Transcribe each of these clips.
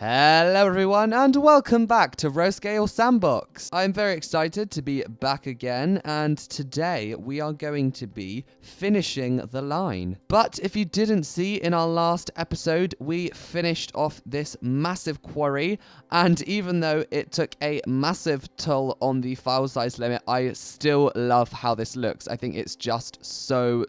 Hello everyone and welcome back to Roscale Sandbox. I'm very excited to be back again, and today we are going to be finishing the line. But if you didn't see in our last episode, we finished off this massive quarry, and even though it took a massive toll on the file size limit, I still love how this looks. I think it's just so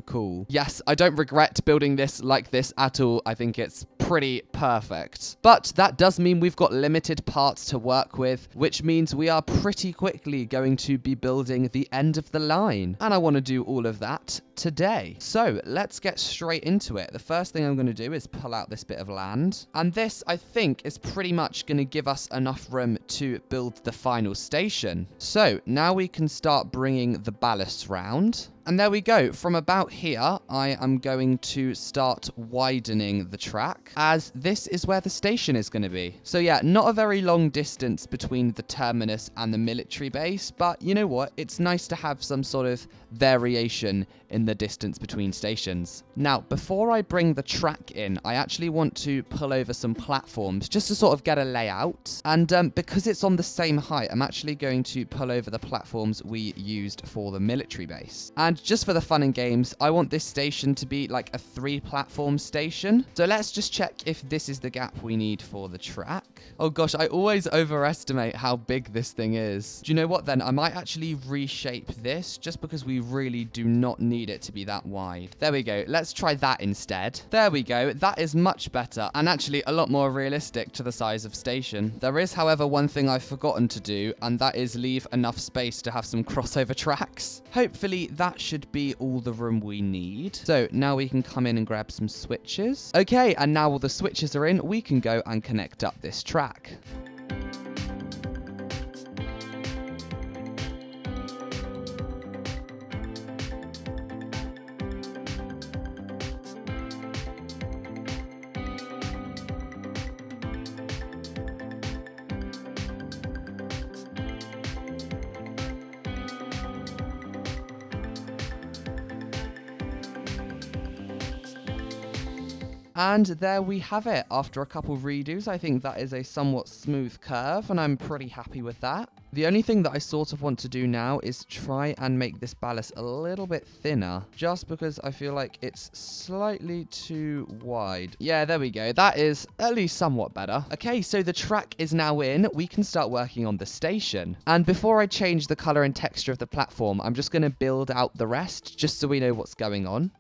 cool. Yes, I don't regret building this like this at all. I think it's pretty perfect. But that does mean we've got limited parts to work with, which means we are pretty quickly going to be building the end of the line. And I want to do all of that today. So let's get straight into it. The first thing I'm going to do is pull out this bit of land. And this, I think, is pretty much going to give us enough room to build the final station. So now we can start bringing the ballast round. And there we go. From about here, I am going to start widening the track, as this is where the station is going to be. So yeah, not a very long distance between the terminus and the military base, but you know what? It's nice to have some sort of variation in the distance between stations. Now, before I bring the track in, I actually want to pull over some platforms just to sort of get a layout. And because it's on the same height, I'm actually going to pull over the platforms we used for the military base. And just for the fun and games, I want this station to be like a 3-platform station. So let's just check if this is the gap we need for the track. Oh gosh, I always overestimate how big this thing is. Do you know what then? I might actually reshape this just because we really do not need it to be that wide. There we go. Let's try that instead. There we go. That is much better and actually a lot more realistic to the size of station. There is, however, one thing I've forgotten to do, and that is leave enough space to have some crossover tracks. Hopefully that should be all the room we need. So now we can come in and grab some switches. Okay, and now all the switches are in, we can go and connect up this track. And there we have it. After a couple redos, I think that is a somewhat smooth curve, and I'm pretty happy with that. The only thing that I sort of want to do now is try and make this ballast a little bit thinner, just because I feel like it's slightly too wide. Yeah, there we go. That is at least somewhat better. Okay, so the track is now in. We can start working on the station. And before I change the color and texture of the platform, I'm just going to build out the rest, just so we know what's going on.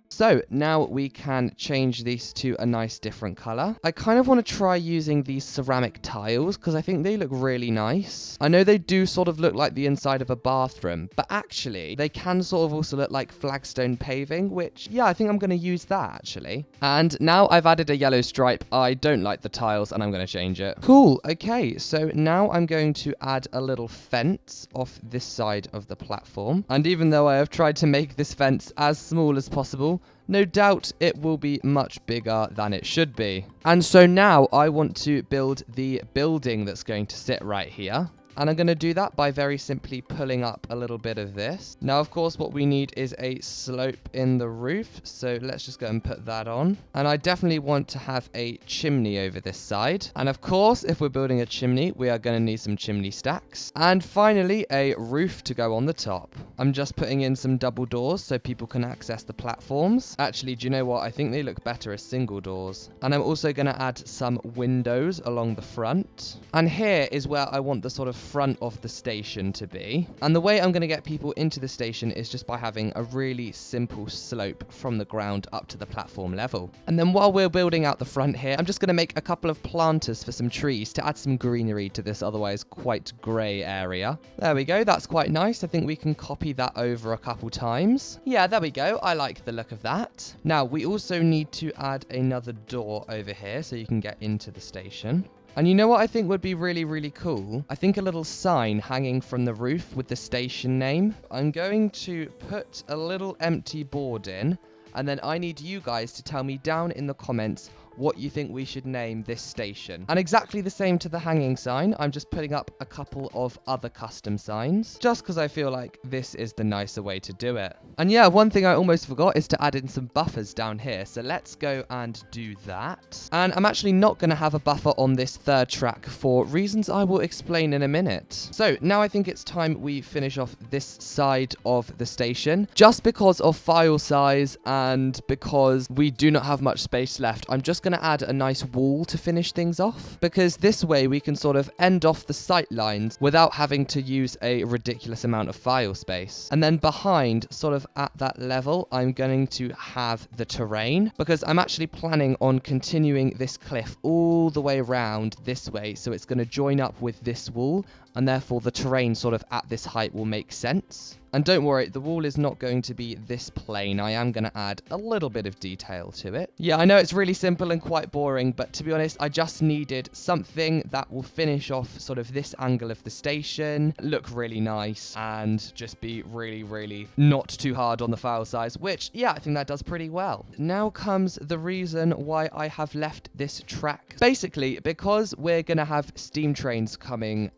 So now we can change these to a nice different color. I kind of want to try using these ceramic tiles because I think they look really nice. I know they do sort of look like the inside of a bathroom, but actually they can sort of also look like flagstone paving, which, yeah, I think I'm going to use that actually. And now I've added a yellow stripe. I don't like the tiles and I'm going to change it. Cool. Okay, so now I'm going to add a little fence off this side of the platform. And even though I have tried to make this fence as small as possible, no doubt it will be much bigger than it should be. And so now I want to build the building that's going to sit right here. And I'm going to do that by very simply pulling up a little bit of this. Now, of course, what we need is a slope in the roof. So let's just go and put that on. And I definitely want to have a chimney over this side. And of course, if we're building a chimney, we are going to need some chimney stacks. And finally, a roof to go on the top. I'm just putting in some double doors so people can access the platforms. Actually, do you know what? I think they look better as single doors. And I'm also going to add some windows along the front. And here is where I want the sort of front of the station to be. And the way I'm going to get people into the station is just by having a really simple slope from the ground up to the platform level. And then while we're building out the front here, I'm just going to make a couple of planters for some trees to add some greenery to this otherwise quite grey area. There we go. That's quite nice. I think we can copy that over a couple times. Yeah, there we go. I like the look of that. Now, we also need to add another door over here so you can get into the station. And you know what I think would be really, really cool? I think a little sign hanging from the roof with the station name. I'm going to put a little empty board in, and then I need you guys to tell me down in the comments what you think we should name this station. And exactly the same to the hanging sign, I'm just putting up a couple of other custom signs, just because I feel like this is the nicer way to do it. And yeah, one thing I almost forgot is to add in some buffers down here. So let's go and do that. And I'm actually not going to have a buffer on this third track for reasons I will explain in a minute. So now I think it's time we finish off this side of the station. Just because of file size and because we do not have much space left, I'm just going to add a nice wall to finish things off, because this way we can sort of end off the sight lines without having to use a ridiculous amount of file space. And then behind, sort of at that level, I'm going to have the terrain, because I'm actually planning on continuing this cliff all the way around this way, so it's going to join up with this wall, and therefore the terrain sort of at this height will make sense. And don't worry, the wall is not going to be this plain. I am going to add a little bit of detail to it. Yeah, I know it's really simple and quite boring, but to be honest, I just needed something that will finish off sort of this angle of the station, look really nice, and just be really, really not too hard on the file size, which, yeah, I think that does pretty well. Now comes the reason why I have left this track. Basically, because we're going to have steam trains coming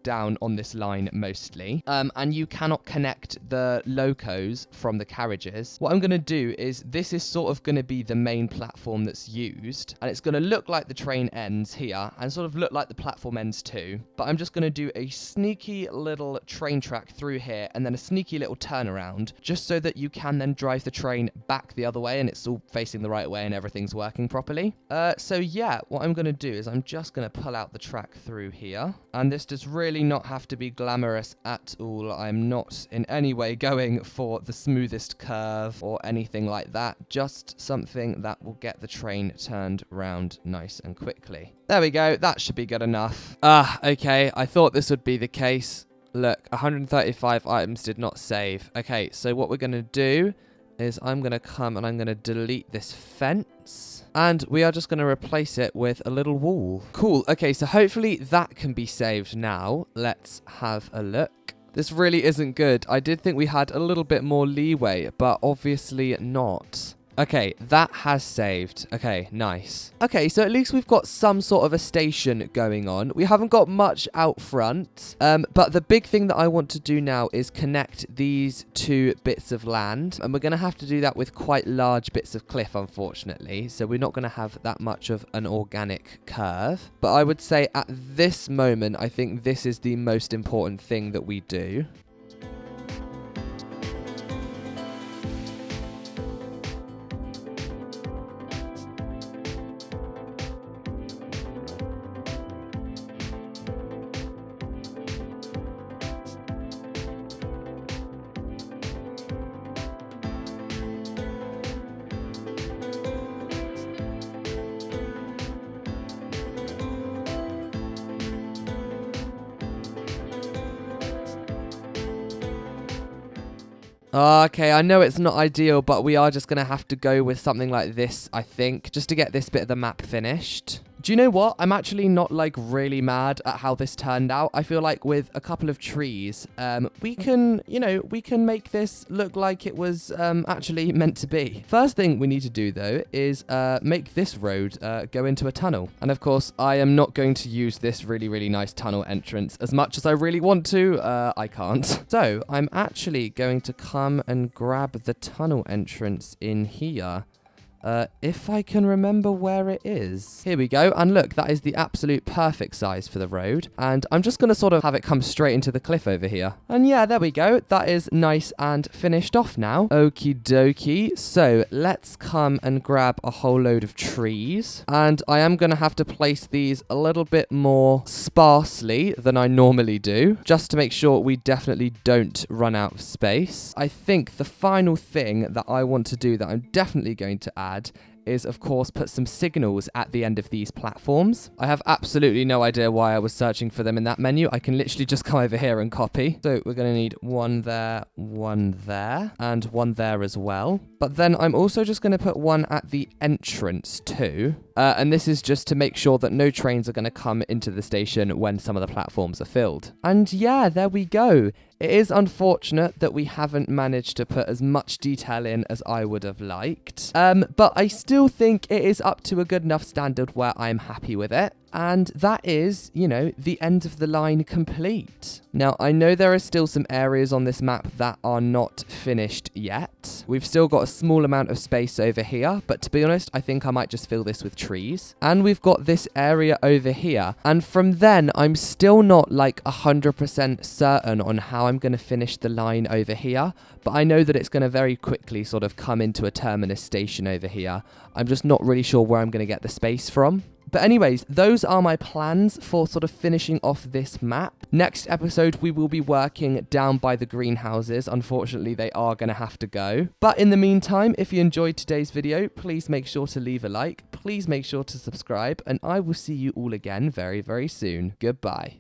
down on this line mostly, and you cannot connect the locos from the carriages, what I'm going to do is this is sort of going to be the main platform that's used, and it's going to look like the train ends here and sort of look like the platform ends too, but I'm just going to do a sneaky little train track through here and then a sneaky little turnaround, just so that you can then drive the train back the other way and it's all facing the right way and everything's working properly. So yeah, what I'm going to do is I'm just going to pull out the track through here, and this does really not have to be glamorous at all. I'm not in any way going for the smoothest curve or anything like that, just something that will get the train turned round nice and quickly. There we go, that should be good enough. Okay, I thought this would be the case. Look, 135 items did not save. Okay, so what we're going to do is I'm going to come and I'm going to delete this fence, and we are just going to replace it with a little wall. Cool, okay, so hopefully that can be saved now. Let's have a look. This really isn't good. I did think we had a little bit more leeway, but obviously not. Okay, that has saved. Okay, nice. Okay, so at least we've got some sort of a station going on. We haven't got much out front, but the big thing that I want to do now is connect these two bits of land, and we're going to have to do that with quite large bits of cliff, unfortunately, so we're not going to have that much of an organic curve. But I would say at this moment, I think this is the most important thing that we do. Okay, I know it's not ideal, but we are just going to have to go with something like this, I think, just to get this bit of the map finished. Do you know what? I'm actually not, like, really mad at how this turned out. I feel like with a couple of trees, we can, you know, we can make this look like it was actually meant to be. First thing we need to do, though, is make this road go into a tunnel. And, of course, I am not going to use this really, really nice tunnel entrance. As much as I really want to, I can't. So, I'm actually going to come and grab the tunnel entrance in here. If I can remember where it is. Here we go. And look, that is the absolute perfect size for the road. And I'm just going to sort of have it come straight into the cliff over here. And yeah, there we go. That is nice and finished off now. Okie dokie. So let's come and grab a whole load of trees. And I am going to have to place these a little bit more sparsely than I normally do, just to make sure we definitely don't run out of space. I think the final thing that I want to do that I'm definitely going to add is, of course, put some signals at the end of these platforms. I have absolutely no idea why I was searching for them in that menu. I can literally just come over here and copy. So we're going to need one there, and one there as well. But then I'm also just going to put one at the entrance too. And this is just to make sure that no trains are going to come into the station when some of the platforms are filled. And yeah, there we go. It is unfortunate that we haven't managed to put as much detail in as I would have liked. But I still think it is up to a good enough standard where I'm happy with it. And that is, you know, the end of the line complete. Now, I know there are still some areas on this map that are not finished yet. We've still got a small amount of space over here, but to be honest, I think I might just fill this with trees. And we've got this area over here. And from then, I'm still not like 100% certain on how I'm going to finish the line over here, but I know that it's going to very quickly sort of come into a terminus station over here. I'm just not really sure where I'm going to get the space from. But anyways, those are my plans for sort of finishing off this map. Next episode, we will be working down by the greenhouses. Unfortunately, they are going to have to go. But in the meantime, if you enjoyed today's video, please make sure to leave a like. Please make sure to subscribe, and I will see you all again very, very soon. Goodbye.